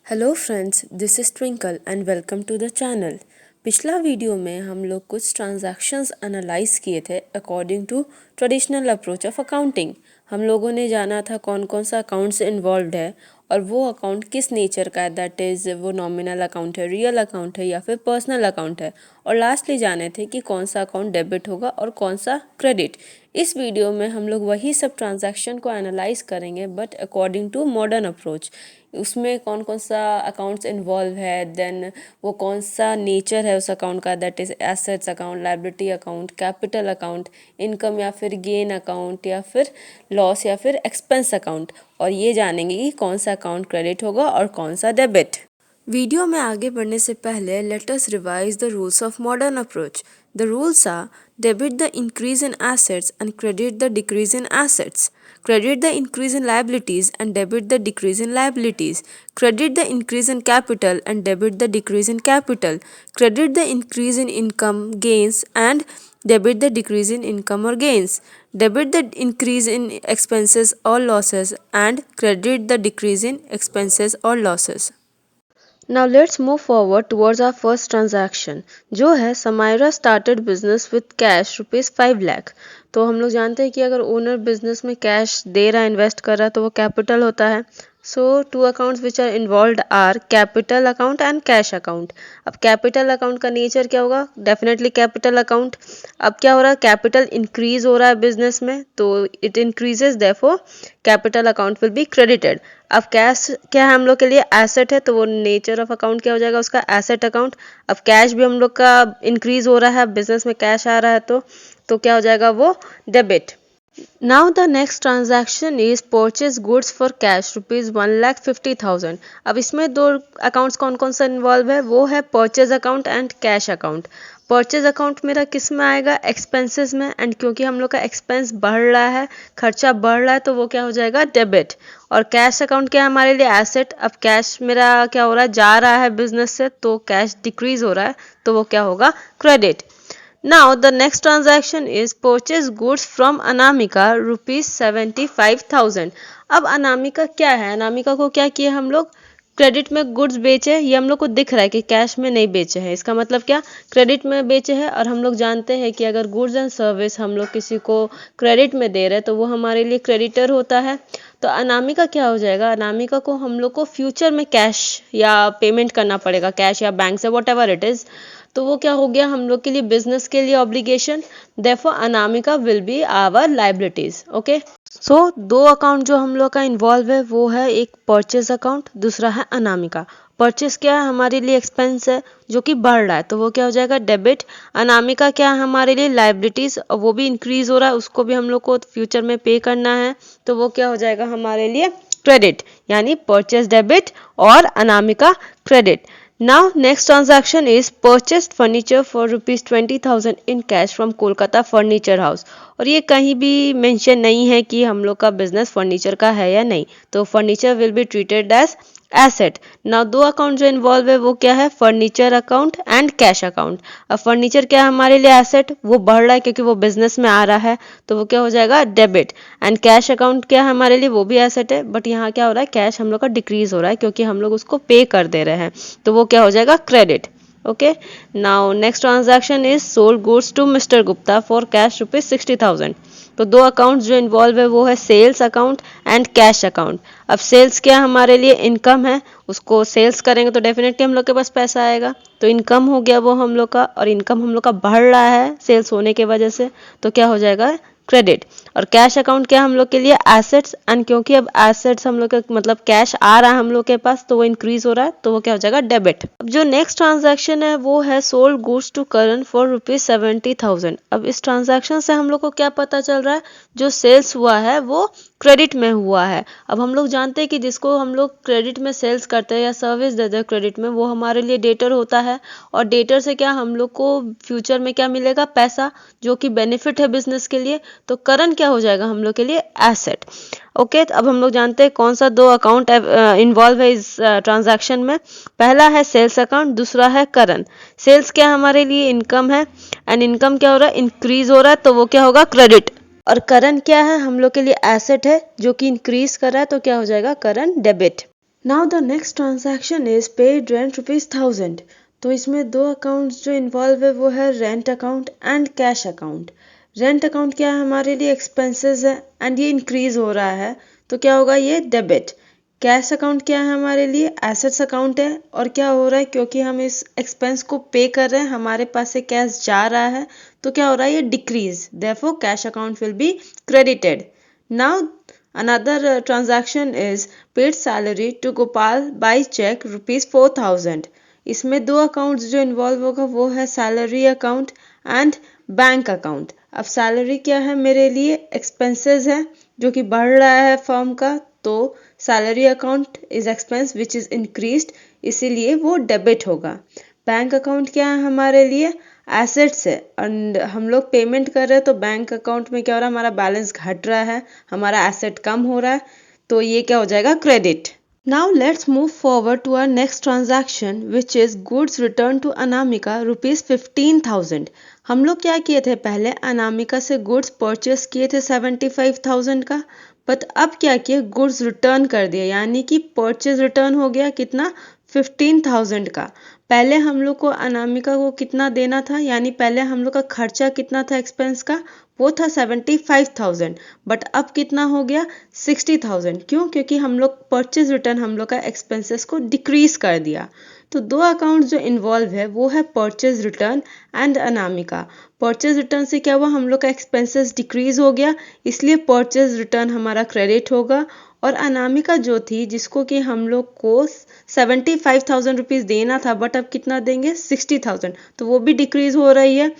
Hello friends, this is Twinkle and welcome to the channel. पिछला video में हम लोग कुछ ट्रांजैक्शंस एनालाइज किए थे according to traditional approach of accounting. हम लोगों ने जाना था कौन कौन सा अकाउंट्स इन्वॉल्व है और वो अकाउंट किस नेचर का है, दैट इज़ वो नॉमिनल अकाउंट है, रियल अकाउंट है या फिर पर्सनल अकाउंट है। और लास्टली जाने थे कि कौन सा अकाउंट डेबिट होगा और कौन सा क्रेडिट। इस वीडियो में हम लोग वही सब ट्रांजैक्शन को एनालाइज करेंगे but according to modern approach. उसमें कौन कौन सा अकाउंट्स इन्वॉल्व है, देन वो कौन सा नेचर है उस अकाउंट का, that is assets account, liability account, capital account, income या फिर गेन अकाउंट या फिर लॉस या फिर एक्सपेंस अकाउंट। और ये जानेंगे कि कौन सा अकाउंट क्रेडिट होगा और कौन सा डेबिट। वीडियो में आगे बढ़ने से पहले let us revise the rules of modern approach. The rules are: debit the increase in assets and credit the decrease in assets. Credit the increase in liabilities and debit the decrease in liabilities. Credit the increase in capital and debit the decrease in capital. Credit the increase in income gains and debit the decrease in income or gains. Debit the increase in expenses or losses and credit the decrease in expenses or losses. Now let's move forward towards our first transaction जो है Samaira started business with cash ₹5 lakh। तो हम लोग जानते हैं कि अगर owner business में कैश दे रहा है, इन्वेस्ट कर रहा है, तो वो कैपिटल होता है। So two accounts which are involve are capital account and cash account. अब कैपिटल अकाउंट का नेचर क्या होगा? Definitely capital account. अब क्या हो रहा है? कैपिटल इंक्रीज हो रहा है बिजनेस में, तो it increases, therefore capital account will be credited. अब कैश क्या है हम लोग के लिए? एसेट है, तो वो नेचर ऑफ अकाउंट क्या हो जाएगा उसका? Asset account. अब कैश भी हम लोग का इंक्रीज हो रहा है, बिजनेस में कैश आ रहा है, तो क्या हो जाएगा? वो debit. Now the next transaction is purchase goods for cash ₹1,50,000। अब इसमें दो अकाउंट्स कौन कौन सा इन्वॉल्व है? वो है purchase account and cash account. Purchase account मेरा किस में आएगा? एक्सपेंसेस में। एंड क्योंकि हम लोग का एक्सपेंस बढ़ रहा है, खर्चा बढ़ रहा है, तो वो क्या हो जाएगा? डेबिट। और कैश अकाउंट क्या है हमारे लिए? एसेट। अब कैश मेरा क्या हो रहा है? जा रहा है बिजनेस से, तो कैश डिक्रीज हो रहा है, तो वो क्या होगा? Credit. Now the next transaction is purchase goods from Anamika ₹75,000। अब अनामिका क्या है? अनामिका को क्या किए हम लोग? क्रेडिट में गुड्स बेचे। ये हम लोग को दिख रहा है कि कैश में नहीं बेचे हैं, इसका मतलब क्या? क्रेडिट में बेचे हैं। और हम लोग जानते हैं कि अगर गुड्स एंड सर्विस हम लोग किसी को क्रेडिट में दे रहे हैं तो वो हमारे लिए क्रेडिटर होता है। तो अनामिका क्या हो जाएगा? अनामिका को हम लोग को फ्यूचर में कैश या पेमेंट करना पड़ेगा, कैश या बैंक से, वॉट एवर इट इज़। तो वो क्या हो गया हम लोग के लिए? बिजनेस के लिए obligation. Therefore Anamika will be our liabilities. Okay, so दो अकाउंट जो हम लोग का इन्वॉल्व है वो है एक परचेज अकाउंट, दूसरा है अनामिका। परचेज क्या है? हमारे लिए एक्सपेंस है जो कि बढ़ रहा है, तो वो क्या हो जाएगा? डेबिट। अनामिका क्या है? हमारे लिए लायबिलिटीज, और वो भी इंक्रीज हो रहा है, उसको भी हम लोग को फ्यूचर में पे करना है, तो वो क्या हो जाएगा हमारे लिए? क्रेडिट। यानी परचेज डेबिट और Anamika credit. Now next transaction is purchased furniture for ₹20,000 in cash from Kolkata Furniture House। और ये कहीं भी मेंशन नहीं है कि हम लोग का बिजनेस फर्नीचर का है या नहीं, तो furniture will be treated as asset. Now दो अकाउंट जो इन्वॉल्व है वो क्या है? Furniture account and cash account. अब फर्नीचर क्या है हमारे लिए? एसेट। वो बढ़ रहा है क्योंकि वो बिजनेस में आ रहा है, तो वो क्या हो जाएगा? डेबिट। एंड कैश अकाउंट क्या है हमारे लिए? वो भी एसेट है, बट यहाँ क्या हो रहा है? कैश हम लोग का डिक्रीज हो रहा है क्योंकि हम लोग उसको पे कर दे रहे हैं, तो वो क्या हो जाएगा? Credit. Okay, now next transaction is sold goods to mister Gupta for cash ₹60,000। तो दो अकाउंट्स जो इन्वॉल्व है वो है sales account and cash account. अब सेल्स क्या हमारे लिए? इनकम है, उसको सेल्स करेंगे तो डेफिनेटली हम लोग के पास पैसा आएगा, तो इनकम हो गया वो हम लोग का, और इनकम हम लोग का बढ़ रहा है सेल्स होने के वजह से, तो क्या हो जाएगा? क्रेडिट। और कैश अकाउंट क्या हम लोग के लिए? एसेट्स। एंड क्योंकि अब एसेट्स हम लोग का मतलब कैश आ रहा है हम लोग के पास, तो वो इंक्रीज हो रहा है, तो वो क्या हो जाएगा? डेबिट। अब जो नेक्स्ट ट्रांजैक्शन है वो है sold goods to Karan for ₹70,000। अब इस ट्रांजैक्शन से हम लोग को क्या पता चल रहा है? जो सेल्स हुआ है वो क्रेडिट में हुआ है। अब हम लोग जानते हैं कि जिसको हम लोग क्रेडिट में सेल्स करते हैं या सर्विस देते हैं क्रेडिट में, वो हमारे लिए डेटर होता है। और डेटर से क्या हम लोग को फ्यूचर में क्या मिलेगा? पैसा, जो कि बेनिफिट है बिजनेस के लिए। तो करंट क्या हो जाएगा हम लोग के लिए? एसेट। ओके, तो अब हम लोग जानते हैं कौन सा दो अकाउंट इन्वॉल्व है इस ट्रांजैक्शन में। पहला है सेल्स अकाउंट, दूसरा है करंट। सेल्स क्या हमारे लिए? इनकम है, एंड इनकम क्या हो रहा है? इंक्रीज हो रहा है, तो वो क्या होगा? क्रेडिट। और करंट क्या है? हम लोग के लिए एसेट है जो कि इंक्रीज कर रहा है, तो क्या हो जाएगा? Current debit. Now the next transaction is paid rent ₹1000। तो इसमें दो अकाउंट्स जो इन्वॉल्व है वो है rent account and cash account. Rent account क्या है हमारे लिए एक्सपेंसेस है एंड ये इंक्रीज हो रहा है तो क्या होगा ये डेबिट। कैश अकाउंट क्या है हमारे लिए एसेट्स अकाउंट है और क्या हो रहा है क्योंकि हम इस एक्सपेंस को पे कर रहे हैं हमारे पास से कैश जा रहा है तो क्या हो रहा है ये decrease therefore cash account will be credited. Now another transaction is paid salary to Gopal by check ₹4000। इसमें दो अकाउंट्स जो इन्वॉल्व होगा वो है salary account and bank account. अब सैलरी क्या है मेरे लिए एक्सपेंसेस है जो कि बढ़ रहा है फर्म का तो salary account is expense which is increased इसीलिए वो डेबिट होगा। बैंक अकाउंट क्या है हमारे लिए एसेट्स है एंड हम लोग पेमेंट कर रहे हैं तो बैंक अकाउंट में क्या हो रहा है हमारा बैलेंस घट रहा है हमारा एसेट कम हो रहा है तो ये क्या हो जाएगा credit. Now let's move forward to our next transaction which is goods return to Anamika ₹15,000। हम लोग क्या किए थे पहले अनामिका से गुड्स परचेस किए थे 75,000 का बट अब क्या किए गुड्स रिटर्न कर दिया यानी कि परचेज रिटर्न हो गया कितना 15,000 का। पहले हम लोग को अनामिका को कितना देना था यानी पहले हम लोग का खर्चा कितना था एक्सपेंस का वो था 75,000 बट अब कितना हो गया 60,000। क्यों क्योंकि हम लोग परचेज रिटर्न हम लोग का एक्सपेंसेस को डिक्रीज कर दिया। तो दो अकाउंट जो इन्वॉल्व है वो है purchase return and Anamika. Purchase return से क्या हुआ हम लोग का एक्सपेंसेस डिक्रीज हो गया इसलिए परचेज रिटर्न हमारा क्रेडिट होगा और अनामिका जो थी जिसको कि हम लोग को 75,000 रुपीज देना था बट अब कितना देंगे 60,000 तो वो भी डिक्रीज हो रही है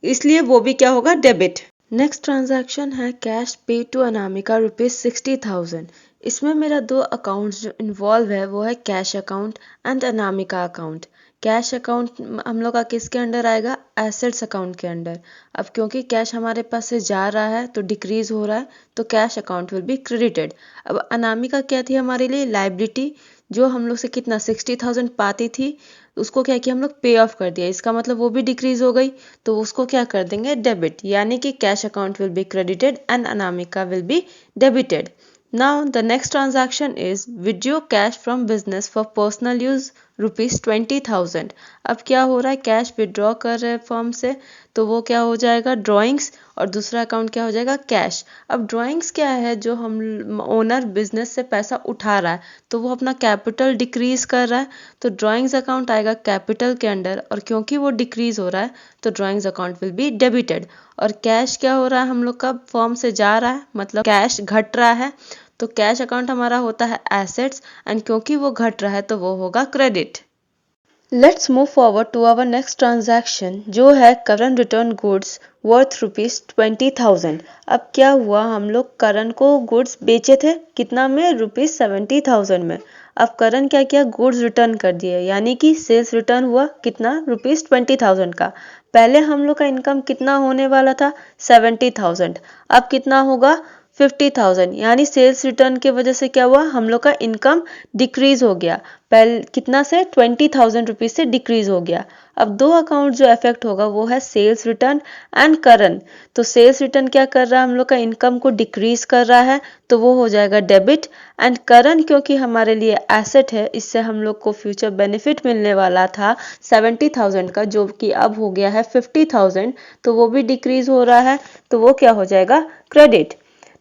इसलिए वो भी क्या होगा डेबिट। नेक्स्ट ट्रांजैक्शन है कैश पे टू अनामिका ₹60,000। इसमें मेरा दो अकाउंट्स जो इन्वॉल्व है वो है cash account and Anamika account. Cash account हम लोग का किसके अंडर आएगा एसेट्स अकाउंट के अंडर। अब क्योंकि कैश हमारे पास से जा रहा है तो डिक्रीज हो रहा है तो cash account will be credited. अब अनामिका क्या थी हमारे लिए लाइबिलिटी जो हम लोग से कितना 60,000 पाती थी उसको क्या किया हम लोग पे ऑफ कर दिया इसका मतलब वो भी डिक्रीज हो गई तो उसको क्या कर देंगे डेबिट यानी कि cash account will be credited and Anamika will be debited. Now the next transaction is withdraw cash from business for personal use ₹20,000। अब क्या हो रहा है कैश विड्रॉ कर रहे हैं फर्म से तो वो क्या हो जाएगा ड्रॉइंग्स और दूसरा अकाउंट क्या हो जाएगा कैश। अब ड्रॉइंग्स क्या है जो हम ओनर बिजनेस से पैसा उठा रहा है तो वो अपना कैपिटल डिक्रीज कर रहा है तो ड्रॉइंग्स अकाउंट आएगा कैपिटल के अंडर और क्योंकि वो डिक्रीज हो रहा है तो drawings account will be debited. और कैश क्या हो रहा है हम लोग का फर्म से जा रहा है मतलब कैश घट रहा है तो कैश अकाउंट हमारा होता है एसेट्स एंड क्योंकि वो घट रहा है तो वो होगा credit. Let's move forward to our next transaction जो है करण रिटर्न गुड्स वर्थ ₹20,000। अब क्या हुआ हम लोग करण को गुड्स बेचे थे कितना में ₹70,000 में। अब करण क्या किया गुड्स रिटर्न कर दिए यानी कि सेल्स रिटर्न हुआ कितना ₹20,000 का। पहले हम लोग का इनकम कितना होने वाला था 70,000 अब कितना होगा 50,000 यानी सेल्स रिटर्न की वजह से क्या हुआ हम लोग का इनकम डिक्रीज हो गया पहले कितना से 20,000 रुपीज से डिक्रीज हो गया। अब दो अकाउंट जो इफेक्ट होगा वो है सेल्स रिटर्न एंड करंट। तो सेल्स रिटर्न क्या कर रहा है हम लोग का इनकम को डिक्रीज कर रहा है तो वो हो जाएगा डेबिट एंड करंट क्योंकि हमारे लिए एसेट है इससे हम लोग को फ्यूचर बेनिफिट मिलने वाला था 70,000 का जो कि अब हो गया है 50,000 तो वो भी डिक्रीज हो रहा है तो वो क्या हो जाएगा credit.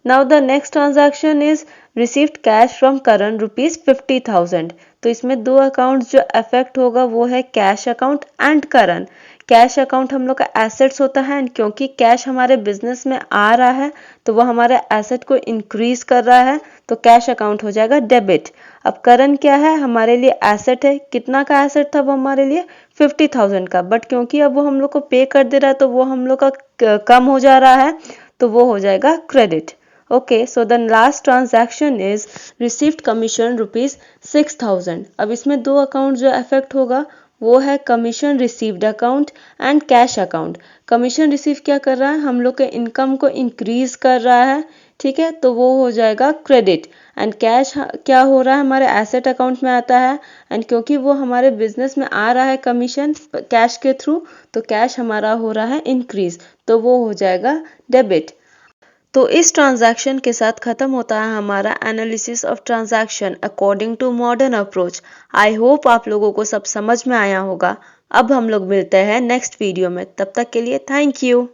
Now the next transaction is received cash from Karan ₹50,000। तो इसमें दो अकाउंट जो अफेक्ट होगा वो है cash account and current. Cash account हम लोग का एसेट्स होता है एंड क्योंकि कैश हमारे बिजनेस में आ रहा है तो वो हमारे एसेट को इंक्रीज कर रहा है तो कैश अकाउंट हो जाएगा डेबिट। अब करंट क्या है हमारे लिए एसेट है कितना का एसेट था वो हमारे लिए 50,000 का बट क्योंकि अब वो हम लोग को पे कर दे रहा है तो वो हम लोग का कम हो जा रहा है तो वो हो जाएगा credit. Okay, so the last transaction is received commission ₹6,000। अब इसमें दो अकाउंट जो अफेक्ट होगा वो है commission received account and cash account. Commission receive क्या कर रहा है हम लोग के इनकम को इंक्रीज कर रहा है ठीक है तो वो हो जाएगा क्रेडिट एंड कैश क्या हो रहा है हमारे एसेट अकाउंट में आता है एंड क्योंकि वो हमारे बिजनेस में आ रहा है कमीशन कैश के थ्रू तो कैश हमारा हो रहा है इंक्रीज तो वो हो जाएगा डेबिट। तो इस ट्रांजैक्शन के साथ खत्म होता है हमारा analysis of transaction according to modern approach. I hope आप लोगों को सब समझ में आया होगा। अब हम लोग मिलते हैं नेक्स्ट वीडियो में, तब तक के लिए थैंक यू।